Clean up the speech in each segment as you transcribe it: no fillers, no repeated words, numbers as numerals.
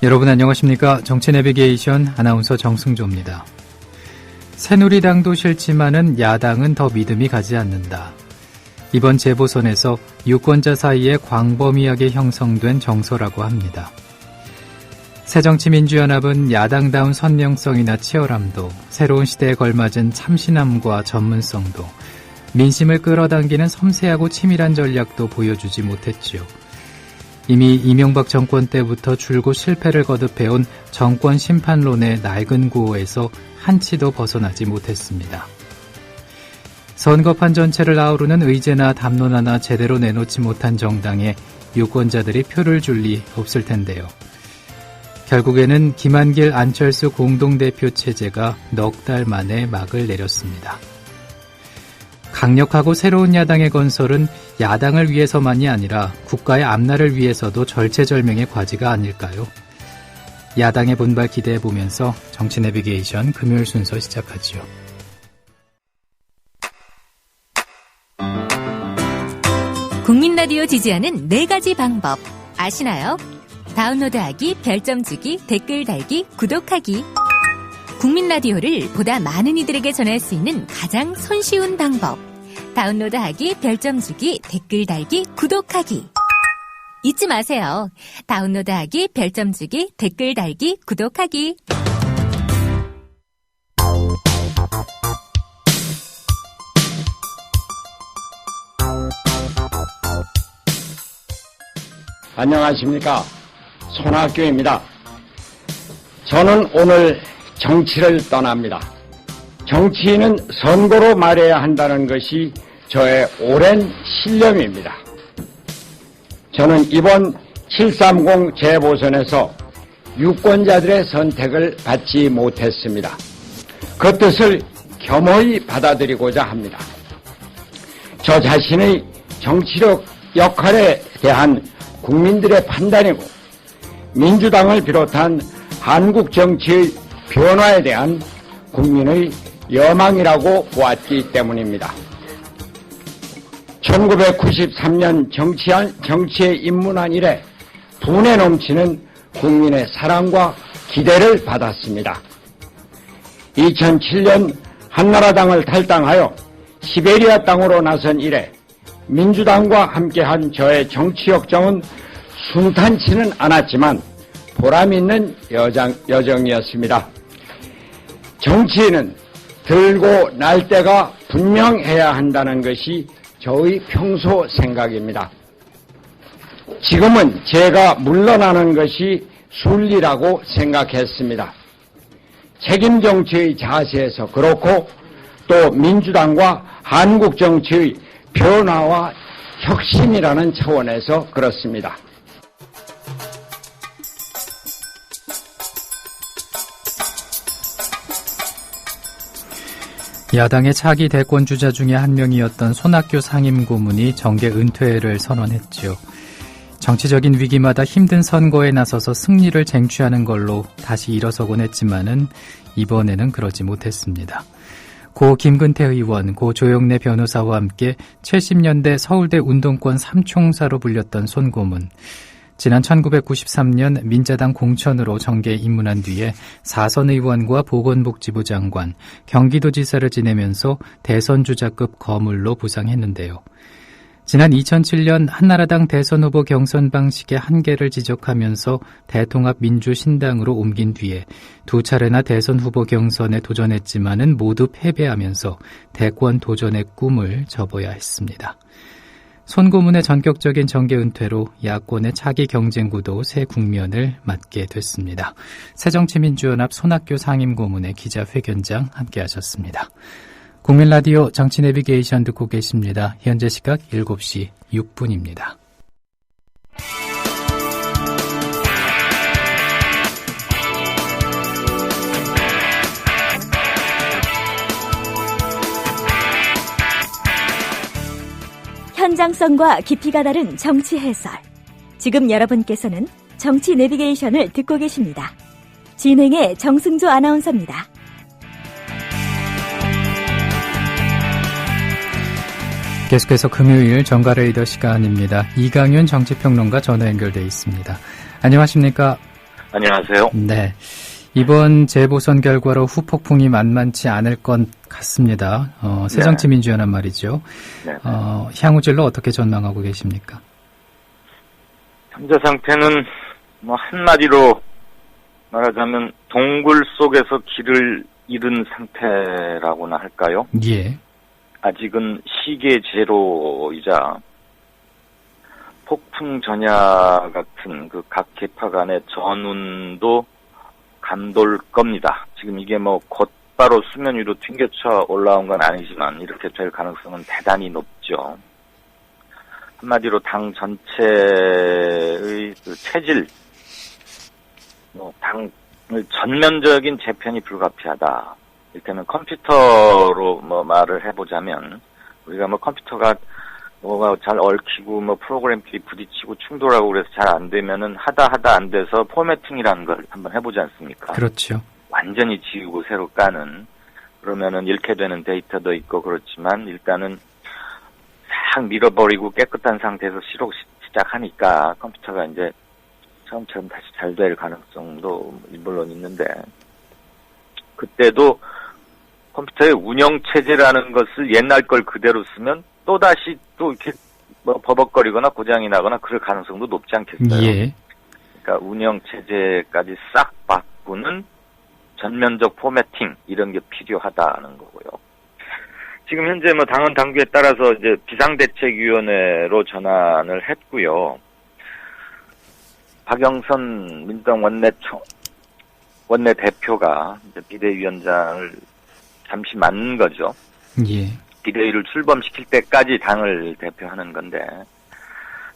여러분 안녕하십니까? 정치 내비게이션 아나운서 정승조입니다. 새누리당도 싫지만은 야당은 더 믿음이 가지 않는다. 이번 재보선에서 유권자 사이에 광범위하게 형성된 정서라고 합니다. 새정치민주연합은 야당다운 선명성이나 치열함도, 새로운 시대에 걸맞은 참신함과 전문성도, 민심을 끌어당기는 섬세하고 치밀한 전략도 보여주지 못했지요. 이미 이명박 정권 때부터 줄곧 실패를 거듭해온 정권 심판론의 낡은 구호에서 한치도 벗어나지 못했습니다. 선거판 전체를 아우르는 의제나 담론 하나 제대로 내놓지 못한 정당에 유권자들이 표를 줄 리 없을 텐데요. 결국에는 김한길, 안철수 공동대표 체제가 넉 달 만에 막을 내렸습니다. 강력하고 새로운 야당의 건설은 야당을 위해서만이 아니라 국가의 앞날을 위해서도 절체절명의 과제가 아닐까요? 야당의 분발 기대해보면서 정치 내비게이션 금요일 순서 시작하지요. 국민 라디오 지지하는 4가지 방법 아시나요? 다운로드하기, 별점 주기, 댓글 달기, 구독하기. 국민 라디오를 보다 많은 이들에게 전할 수 있는 가장 손쉬운 방법. 다운로드하기, 별점 주기, 댓글 달기, 구독하기. 잊지 마세요. 다운로드하기, 별점 주기, 댓글 달기, 구독하기. 안녕하십니까. 손학규입니다. 저는 오늘 정치를 떠납니다. 정치인은 선거로 말해야 한다는 것이 저의 오랜 신념입니다. 저는 이번 730 재보선에서 유권자들의 선택을 받지 못했습니다. 그 뜻을 겸허히 받아들이고자 합니다. 저 자신의 정치력 역할에 대한 국민들의 판단이고 민주당을 비롯한 한국 정치의 변화에 대한 국민의 여망이라고 보았기 때문입니다. 1993년 정치에 입문한 이래 분에 넘치는 국민의 사랑과 기대를 받았습니다. 2007년 한나라당을 탈당하여 시베리아 땅으로 나선 이래 민주당과 함께한 저의 정치 역정은 순탄치는 않았지만 보람있는 여정이었습니다. 정치인은 들고 날 때가 분명해야 한다는 것이 저의 평소 생각입니다. 지금은 제가 물러나는 것이 순리라고 생각했습니다. 책임 정치의 자세에서 그렇고 또 민주당과 한국 정치의 변화와 혁신이라는 차원에서 그렇습니다. 야당의 차기 대권 주자 중에 한 명이었던 손학규 상임고문이 정계 은퇴를 선언했지요. 정치적인 위기마다 힘든 선거에 나서서 승리를 쟁취하는 걸로 다시 일어서곤 했지만은 이번에는 그러지 못했습니다. 고 김근태 의원, 고 조영래 변호사와 함께 70년대 서울대 운동권 3총사로 불렸던 손 고문. 지난 1993년 민자당 공천으로 정계에 입문한 뒤에 4선 의원과 보건복지부 장관, 경기도지사를 지내면서 대선 주자급 거물로 부상했는데요. 지난 2007년 한나라당 대선 후보 경선 방식의 한계를 지적하면서 대통합 민주신당으로 옮긴 뒤에 두 차례나 대선 후보 경선에 도전했지만은 모두 패배하면서 대권 도전의 꿈을 접어야 했습니다. 손 고문의 전격적인 정계 은퇴로 야권의 차기 경쟁 구도 새 국면을 맞게 됐습니다. 새정치민주연합 손학규 상임고문의 기자회견장 함께하셨습니다. 국민라디오 정치 내비게이션 듣고 계십니다. 현재 시각 7시 6분입니다. 현장성과 깊이가 다른 정치 해설. 지금 여러분께서는 정치 내비게이션을 듣고 계십니다. 진행의 정승조 아나운서입니다. 계속해서 금요일 정가레이더 시간입니다. 이강윤 정치평론가 전화 연결돼 있습니다. 안녕하십니까? 안녕하세요. 네. 이번 재보선 결과로 후폭풍이 만만치 않을 것 같습니다. 새정치민주연합 말이죠. 네. 향후진로 어떻게 전망하고 계십니까? 현재 상태는 뭐 한마디로 말하자면 동굴 속에서 길을 잃은 상태라고나 할까요? 예. 아직은 시계 제로이자 폭풍 전야 같은 그 각 계파 간의 전운도 감돌 겁니다. 지금 이게 뭐 곧바로 수면 위로 튕겨쳐 올라온 건 아니지만 이렇게 될 가능성은 대단히 높죠. 한마디로 당 전체의 그 체질, 당을 전면적인 재편이 불가피하다. 이를테면 컴퓨터로 말을 해보자면 우리가 컴퓨터가 뭐가 잘 얽히고 프로그램끼리 부딪히고 충돌하고 그래서 잘 안 되면은 하다 안 돼서 포매팅이라는 걸 한번 해보지 않습니까? 그렇죠. 완전히 지우고 새로 까는, 그러면은 잃게 되는 데이터도 있고 그렇지만 일단은 싹 밀어버리고 깨끗한 상태에서 시작하니까 컴퓨터가 이제 처음처럼 다시 잘 될 가능성도 물론 있는데, 그때도 컴퓨터의 운영체제라는 것을 옛날 걸 그대로 쓰면 또다시 또 이렇게 버벅거리거나 고장이 나거나 그럴 가능성도 높지 않겠어요? 예. 그러니까 운영체제까지 싹 바꾸는 전면적 포매팅, 이런 게 필요하다는 거고요. 지금 현재 당헌 당규에 따라서 이제 비상대책위원회로 전환을 했고요. 박영선 민주당 원내대표가 이제 비대위원장을 잠시 맡는 거죠. 예. 비대위를 출범시킬 때까지 당을 대표하는 건데,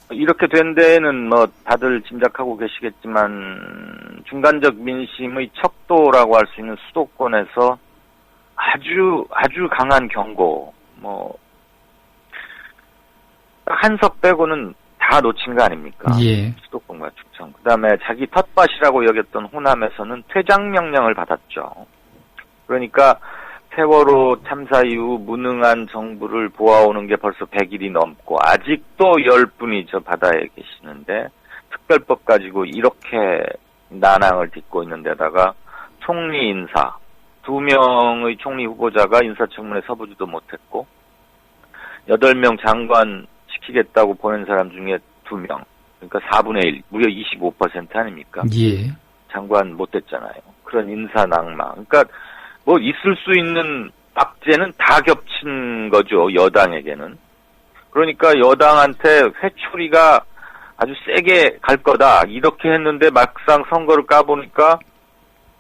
이렇게 된 데에는 다들 짐작하고 계시겠지만 중간적 민심의 척도라고 할 수 있는 수도권에서 아주 강한 경고, 한석 빼고는 다 놓친 거 아닙니까? 예. 수도권과 충청. 그다음에 자기 텃밭이라고 여겼던 호남에서는 퇴장 명령을 받았죠. 그러니까 세월호 참사 이후 무능한 정부를 보아오는 게 벌써 100일이 넘고 아직도 10분이 저 바다에 계시는데 특별법 가지고 이렇게 난항을 딛고 있는 데다가 총리 인사, 2명의 총리 후보자가 인사청문회 서보지도 못했고 8명 장관 시키겠다고 보낸 사람 중에 2명, 그러니까 4분의 1, 무려 25% 아닙니까? 예. 장관 못 됐잖아요. 그런 인사 낭망. 그러니까 있을 수 있는 악재는 다 겹친 거죠, 여당에게는. 그러니까 여당한테 회초리가 아주 세게 갈 거다, 이렇게 했는데 막상 선거를 까보니까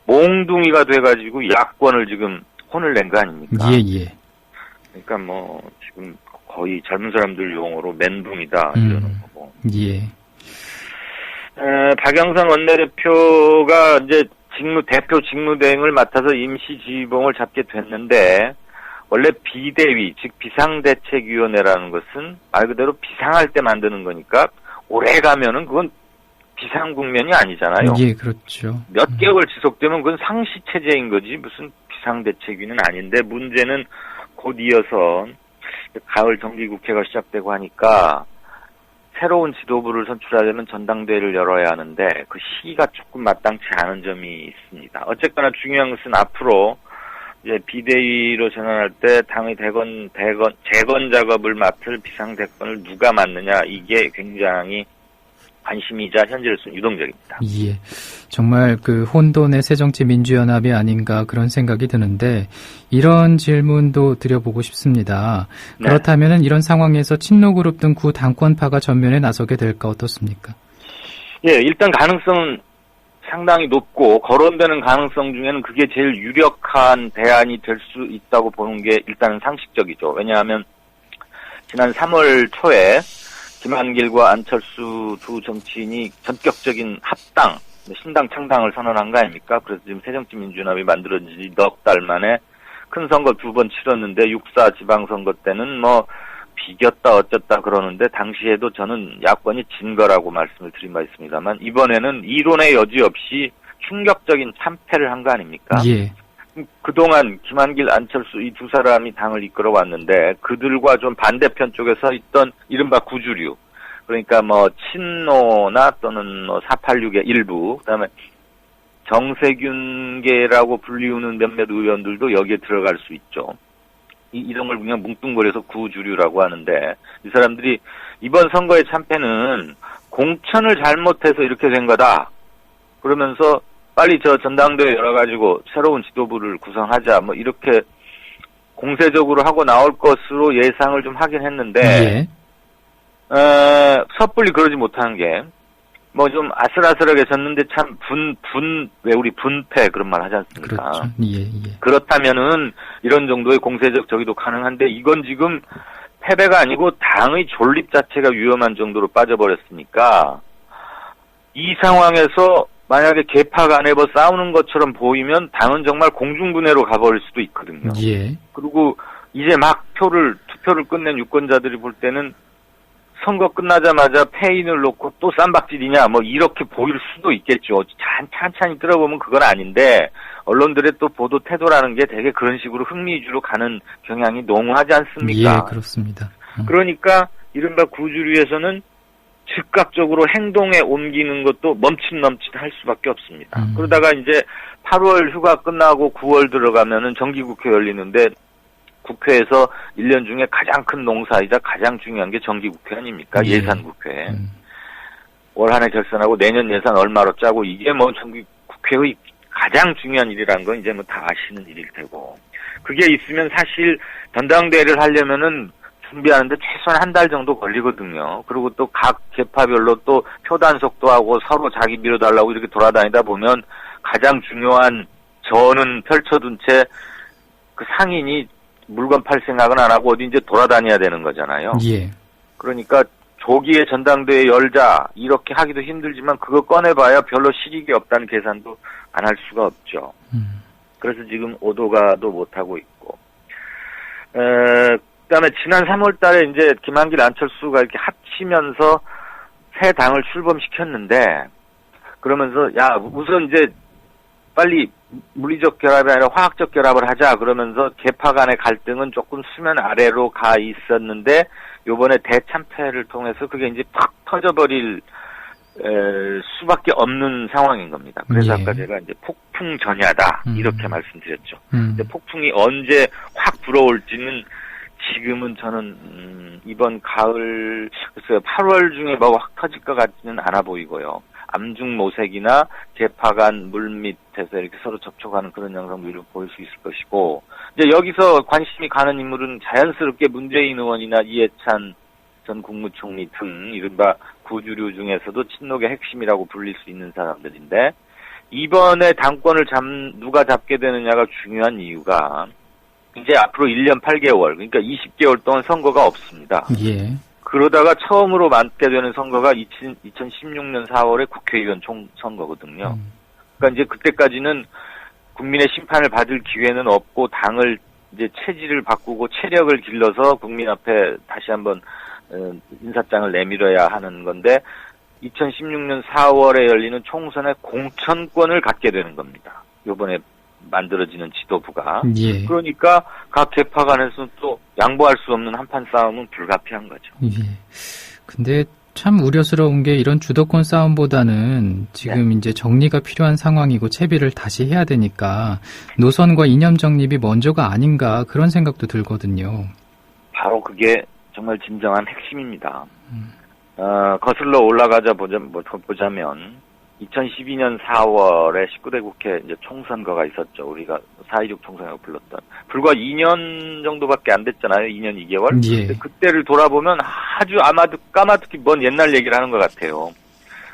몽둥이가 돼가지고 야권을 지금 혼을 낸 거 아닙니까? 예. 그러니까 지금 거의 젊은 사람들 용어로 멘붕이다, 이러는 거고. 예. 박영선 원내대표가 이제 대표 직무대행을 맡아서 임시 지휘봉을 잡게 됐는데, 원래 비대위, 즉 비상대책위원회라는 것은 말 그대로 비상할 때 만드는 거니까 오래 가면은 그건 비상국면이 아니잖아요. 예, 그렇죠. 몇 개월 지속되면 그건 상시체제인 거지 무슨 비상대책위는 아닌데, 문제는 곧 이어서 가을 정기국회가 시작되고 하니까 새로운 지도부를 선출하려면 전당대회를 열어야 하는데 그 시기가 조금 마땅치 않은 점이 있습니다. 어쨌거나 중요한 것은 앞으로 이제 비대위로 전환할 때 당의 재건 작업을 맡을 비상대권을 누가 맡느냐, 이게 굉장히 관심이자 현재로서는 유동적입니다. 예. 정말 혼돈의 새정치민주연합이 아닌가 그런 생각이 드는데, 이런 질문도 드려보고 싶습니다. 네. 그렇다면 이런 상황에서 친노그룹 등 구 당권파가 전면에 나서게 될까, 어떻습니까? 예, 일단 가능성은 상당히 높고, 거론되는 가능성 중에는 그게 제일 유력한 대안이 될 수 있다고 보는 게 일단은 상식적이죠. 왜냐하면 지난 3월 초에 김한길과 안철수 두 정치인이 전격적인 합당, 신당 창당을 선언한 거 아닙니까? 그래서 지금 새정치민주연합이 만들어진 지 넉 달 만에 큰 선거 2번 치렀는데 6.4 지방선거 때는 비겼다 어쩌다 그러는데 당시에도 저는 야권이 진 거라고 말씀을 드린 바 있습니다만, 이번에는 이론의 여지 없이 충격적인 참패를 한 거 아닙니까? 예. 그동안 김한길, 안철수 이 두 사람이 당을 이끌어왔는데 그들과 좀 반대편 쪽에 서 있던 이른바 구주류, 그러니까 친노나 또는 486의 일부, 그다음에 정세균계라고 불리우는 몇몇 의원들도 여기에 들어갈 수 있죠. 이런 걸 그냥 뭉뚱그려서 구주류라고 하는데, 이 사람들이 이번 선거의 참패는 공천을 잘못해서 이렇게 된 거다. 그러면서 빨리 저 전당대회 열어가지고 새로운 지도부를 구성하자, 뭐 이렇게 공세적으로 하고 나올 것으로 예상을 좀 하긴 했는데, 섣불리 그러지 못한 게, 뭐 좀 아슬아슬하게 졌는데 참 왜 우리 분패 그런 말 하지 않습니까? 그렇죠. 예. 그렇다면은 이런 정도의 공세적 저기도 가능한데, 이건 지금 패배가 아니고 당의 존립 자체가 위험한 정도로 빠져버렸으니까, 이 상황에서 만약에 개파가 안 해버 싸우는 것처럼 보이면 당은 정말 공중분해로 가버릴 수도 있거든요. 예. 그리고 이제 막 투표를 끝낸 유권자들이 볼 때는 선거 끝나자마자 패인을 놓고 또 쌈박질이냐, 뭐 이렇게 보일 수도 있겠죠. 찬찬히 들어보면 그건 아닌데, 언론들의 또 보도 태도라는 게 되게 그런 식으로 흥미 위주로 가는 경향이 농후하지 않습니까? 예, 그렇습니다. 그러니까 이른바 구주류에서는 즉각적으로 행동에 옮기는 것도 멈칫할 수밖에 없습니다. 그러다가 이제 8월 휴가 끝나고 9월 들어가면은 정기국회 열리는데, 국회에서 1년 중에 가장 큰 농사이자 가장 중요한 게 정기국회 아닙니까? 예. 예산국회. 올 한 해 결산하고 내년 예산 얼마로 짜고, 이게 뭐 정기국회의 가장 중요한 일이라는 건 이제 뭐 다 아시는 일일 테고. 그게 있으면 사실 전당대회를 하려면은 준비하는데 최소한 한 달 정도 걸리거든요. 그리고 또 각 계파별로 또 표단속도 하고 서로 자기 밀어달라고 이렇게 돌아다니다 보면 가장 중요한 전은 펼쳐둔 채 그 상인이 물건 팔 생각은 안 하고 어디 이제 돌아다녀야 되는 거잖아요. 예. 그러니까 조기에 전당대회 열자 이렇게 하기도 힘들지만 그거 꺼내봐야 별로 실익이 없다는 계산도 안 할 수가 없죠. 그래서 지금 오도가도 못하고 있고. 그다음에 지난 3월 달에 이제 김한길 안철수가 이렇게 합치면서 새 당을 출범시켰는데, 그러면서 야 우선 이제 빨리 물리적 결합이 아니라 화학적 결합을 하자 그러면서 계파 간의 갈등은 조금 수면 아래로 가 있었는데, 요번에 대참패를 통해서 그게 이제 팍 터져버릴 수밖에 없는 상황인 겁니다. 그래서 예. 아까 제가 이제 폭풍 전야다 이렇게 말씀드렸죠. 근데 폭풍이 언제 확 불어올지는 지금은 저는 이번 가을 글쎄요 8월 중에 뭐 확 터질 것 같지는 않아 보이고요. 암중모색이나 계파 간 물밑에서 이렇게 서로 접촉하는 그런 영상들을 보일 수 있을 것이고, 이제 여기서 관심이 가는 인물은 자연스럽게 문재인 의원이나 이해찬 전 국무총리 등 이른바 구주류 중에서도 친노계 핵심이라고 불릴 수 있는 사람들인데, 이번에 당권을 누가 잡게 되느냐가 중요한 이유가 이제 앞으로 1년 8개월, 그러니까 20개월 동안 선거가 없습니다. 예. 그러다가 처음으로 맞게 되는 선거가 2016년 4월에 국회의원 총선거거든요. 그러니까 이제 그때까지는 국민의 심판을 받을 기회는 없고 당을 이제 체질을 바꾸고 체력을 길러서 국민 앞에 다시 한번 인사장을 내밀어야 하는 건데, 2016년 4월에 열리는 총선의 공천권을 갖게 되는 겁니다. 요번에 만들어지는 지도부가. 예. 그러니까 각 계파 간에서는 또 양보할 수 없는 한판 싸움은 불가피한 거죠. 예. 근데 참 우려스러운 게 이런 주도권 싸움보다는 지금 이제 정리가 필요한 상황이고 채비를 다시 해야 되니까 노선과 이념 정립이 먼저가 아닌가 그런 생각도 들거든요. 바로 그게 정말 진정한 핵심입니다. 거슬러 올라가자 보자면 2012년 4월에 19대 국회 이제 총선거가 있었죠. 우리가 4.16 총선이라고 불렀던. 불과 2년 정도밖에 안 됐잖아요. 2년 2개월. 예. 근데 그때를 돌아보면 아주 까마득히 먼 옛날 얘기를 하는 것 같아요.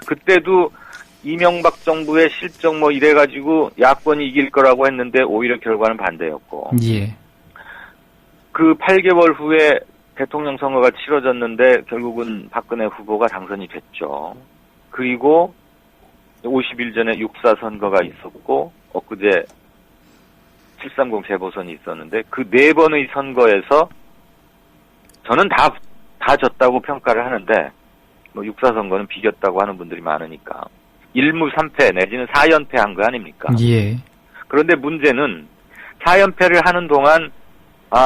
그때도 이명박 정부의 실정 뭐 이래가지고 야권이 이길 거라고 했는데 오히려 결과는 반대였고. 예. 그 8개월 후에 대통령 선거가 치러졌는데 결국은 박근혜 후보가 당선이 됐죠. 그리고 50일 전에 6.4 선거가 있었고, 엊그제 730 재보선이 있었는데, 그 4번의 선거에서 저는 다 졌다고 평가를 하는데, 뭐 6.4 선거는 비겼다고 하는 분들이 많으니까 1무 3패 내지는 4연패 한 거 아닙니까? 예. 그런데 문제는 4연패를 하는 동안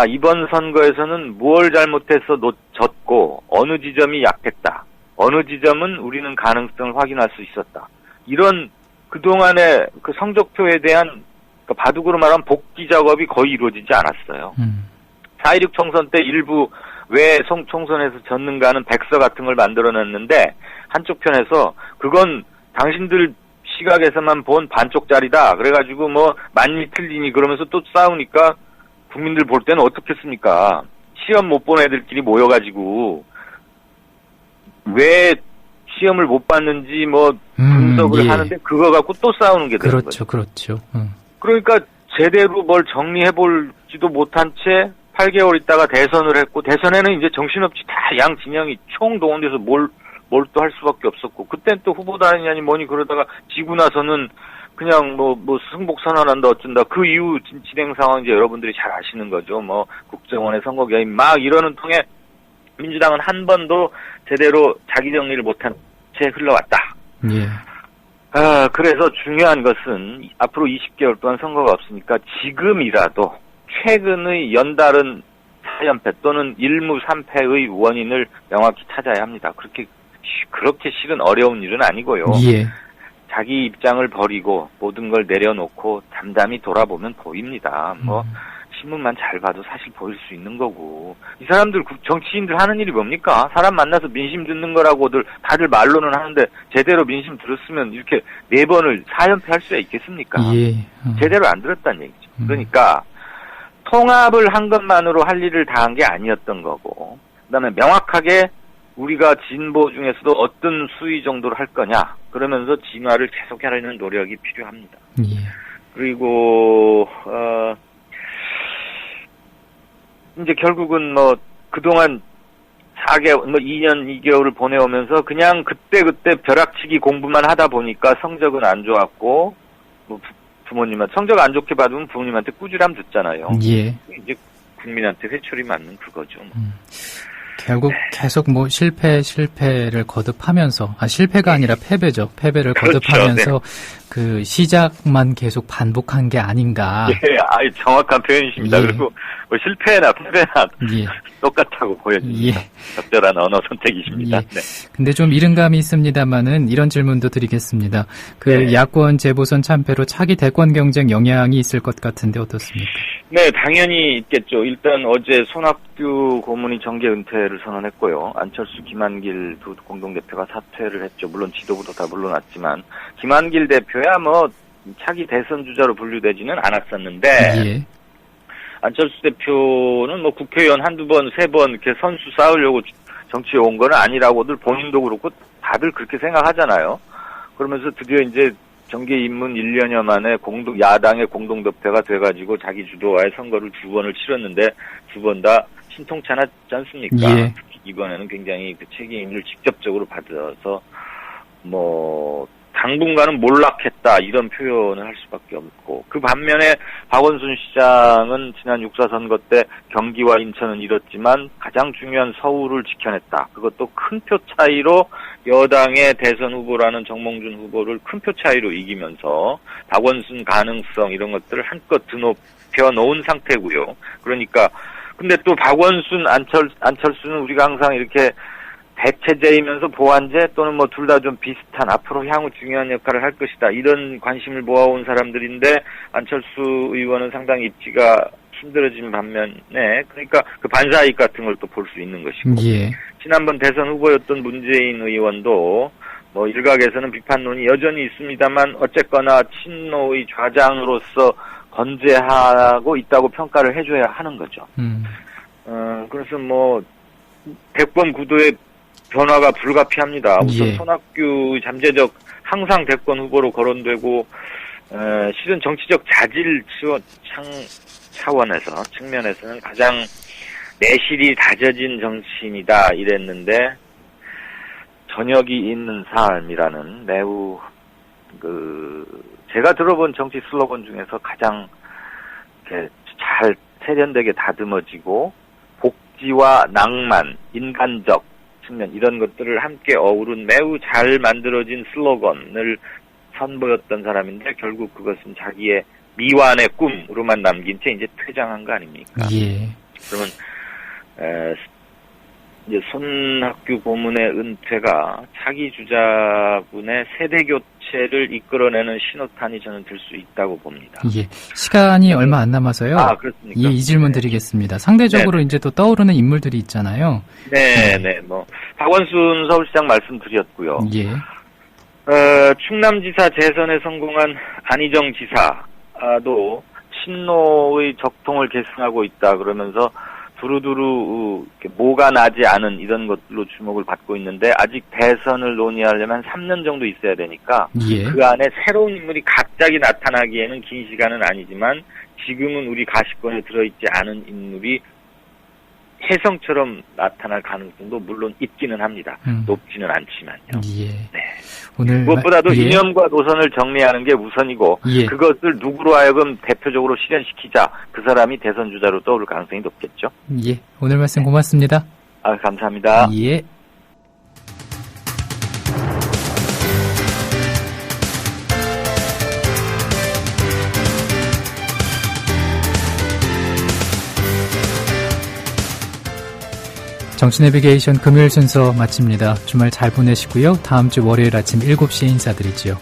이번 선거에서는 뭘 잘못해서 졌고 어느 지점이 약했다. 어느 지점은 우리는 가능성을 확인할 수 있었다. 이런 그동안의 그 성적표에 대한 바둑으로 말하면 복귀 작업이 거의 이루어지지 않았어요. 4.16 총선 때 일부 왜 총선에서 졌는가는 백서 같은 걸 만들어냈는데 한쪽 편에서 그건 당신들 시각에서만 본 반쪽짜리다. 그래가지고 뭐 많이 틀리니 그러면서 또 싸우니까 국민들 볼 때는 어떻겠습니까? 시험 못 본 애들끼리 모여가지고 왜 시험을 못 봤는지 뭐 분석을 예. 하는데 그거 갖고 또 싸우는 게 되는 거죠. 그렇죠. 그러니까 제대로 뭘 정리해볼지도 못한 채 8개월 있다가 대선을 했고 대선에는 이제 정신없이 다 양 진영이 총동원돼서 뭘 또 할 수밖에 없었고 그땐 또 후보단이니 뭐니 그러다가 지고 나서는 그냥 뭐 승복 선언한다 어쩐다 그 이후 진행 상황 이제 여러분들이 잘 아시는 거죠. 뭐 국정원의 선거 개입 막 이러는 통에 민주당은 한 번도 제대로 자기 정리를 못한 채 흘러왔다. 예. 그래서 중요한 것은 앞으로 20개월 동안 선거가 없으니까 지금이라도 최근의 연달은 4연패 또는 1무 3패의 원인을 명확히 찾아야 합니다. 그렇게 실은 어려운 일은 아니고요. 예. 자기 입장을 버리고 모든 걸 내려놓고 담담히 돌아보면 보입니다. 신문만 잘 봐도 사실 보일 수 있는 거고. 이 사람들, 정치인들 하는 일이 뭡니까? 사람 만나서 민심 듣는 거라고들 다들 말로는 하는데 제대로 민심 들었으면 이렇게 4번을 4연패 할 수야 있겠습니까? 예. 제대로 안 들었다는 얘기죠. 그러니까 통합을 한 것만으로 할 일을 다 한 게 아니었던 거고 그다음에 명확하게 우리가 진보 중에서도 어떤 수위 정도로 할 거냐 그러면서 진화를 계속하려는 노력이 필요합니다. 예. 그리고 이제 결국은 뭐 그동안 2년 2개월을 보내오면서 그냥 그때 벼락치기 공부만 하다 보니까 성적은 안 좋았고 뭐 부모님한테 성적 안 좋게 받으면 부모님한테 꾸지람 듣잖아요. 예. 이제 국민한테 회초리 맞는 그거죠. 결국 계속 뭐 실패를 거듭하면서 실패가 아니라 패배죠. 패배를 그렇죠, 거듭하면서 그 시작만 계속 반복한 게 아닌가. 예, 정확한 표현이십니다. 예. 그리고 뭐 실패나 패배나 예. 똑같다고 보여집니다. 예. 적절한 언어 선택이십니다. 예. 네. 근데 좀 이른 감이 있습니다만은 이런 질문도 드리겠습니다. 네. 야권 재보선 참패로 차기 대권 경쟁 영향이 있을 것 같은데 어떻습니까? 네, 당연히 있겠죠. 일단 어제 손학규 고문이 정계 은퇴를 선언했고요. 안철수, 김한길 두 공동대표가 사퇴를 했죠. 물론 지도부도 다 물러났지만 김한길 대표야 뭐 차기 대선 주자로 분류되지는 않았었는데 예. 안철수 대표는 뭐 국회의원 한두 번, 세 번 이렇게 선수 쌓으려고 정치에 온 건 아니라고들 본인도 그렇고 다들 그렇게 생각하잖아요. 그러면서 드디어 이제 정계 입문 1년여 만에 야당의 공동대표가 돼가지고 자기 주도와의 선거를 2번을 치렀는데 2번 다 신통치 않았지 않습니까? 예. 이번에는 굉장히 그 책임을 직접적으로 받아서 뭐 당분간은 몰락했다 이런 표현을 할 수밖에 없고 그 반면에 박원순 시장은 지난 6.4 선거 때 경기와 인천은 잃었지만 가장 중요한 서울을 지켜냈다. 그것도 큰 표 차이로 여당의 대선 후보라는 정몽준 후보를 큰 표 차이로 이기면서 박원순 가능성 이런 것들을 한껏 드높여 놓은 상태고요. 그러니까 근데 또 박원순 안철수는 우리가 항상 이렇게 대체제이면서 보완제 또는 뭐 둘 다 좀 비슷한 앞으로 향후 중요한 역할을 할 것이다. 이런 관심을 모아온 사람들인데 안철수 의원은 상당히 입지가 힘들어진 반면에 그러니까 그 반사이익 같은 걸 또 볼 수 있는 것이고 예. 지난번 대선 후보였던 문재인 의원도 뭐 일각에서는 비판론이 여전히 있습니다만 어쨌거나 친노의 좌장으로서 건재하고 있다고 평가를 해줘야 하는 거죠. 그래서 뭐 대권 구도의 변화가 불가피합니다. 우선 예. 손학규 잠재적 항상 대권 후보로 거론되고 실은 정치적 자질 차원에서 측면에서는 가장 내실이 다져진 정치인이다 이랬는데 저녁이 있는 삶이라는 매우 제가 들어본 정치 슬로건 중에서 가장 이렇게 잘 세련되게 다듬어지고 복지와 낭만, 인간적 측면 이런 것들을 함께 어우른 매우 잘 만들어진 슬로건을 선보였던 사람인데 결국 그것은 자기의 미완의 꿈으로만 남긴 채 이제 퇴장한 거 아닙니까? 예. 그러면 이제 손학규 고문의 은퇴가 차기 주자군의 세대 교체 정치를 이끌어내는 신호탄이 저는 될 수 있다고 봅니다. 예. 시간이 얼마 안 남아서요. 아, 그렇습니까? 예, 이 질문 드리겠습니다. 상대적으로 이제 또 떠오르는 인물들이 있잖아요. 네. 박원순 서울시장 말씀드렸고요. 예. 충남지사 재선에 성공한 안희정 지사도 친노의 적통을 계승하고 있다 그러면서 두루두루 모가 나지 않은 이런 것들로 주목을 받고 있는데 아직 대선을 논의하려면 3년 정도 있어야 되니까 예. 그 안에 새로운 인물이 갑자기 나타나기에는 긴 시간은 아니지만 지금은 우리 가시권에 들어있지 않은 인물이 혜성처럼 나타날 가능성도 물론 있기는 합니다. 높지는 않지만요. 예. 네. 오늘 무엇보다도 예. 이념과 노선을 정리하는 게 우선이고 예. 그것을 누구로 하여금 대표적으로 실현시키자 그 사람이 대선 주자로 떠오를 가능성이 높겠죠. 예. 오늘 말씀 고맙습니다. 감사합니다. 예. 정치 내비게이션 금요일 순서 마칩니다. 주말 잘 보내시고요. 다음 주 월요일 아침 7시에 인사드리지요.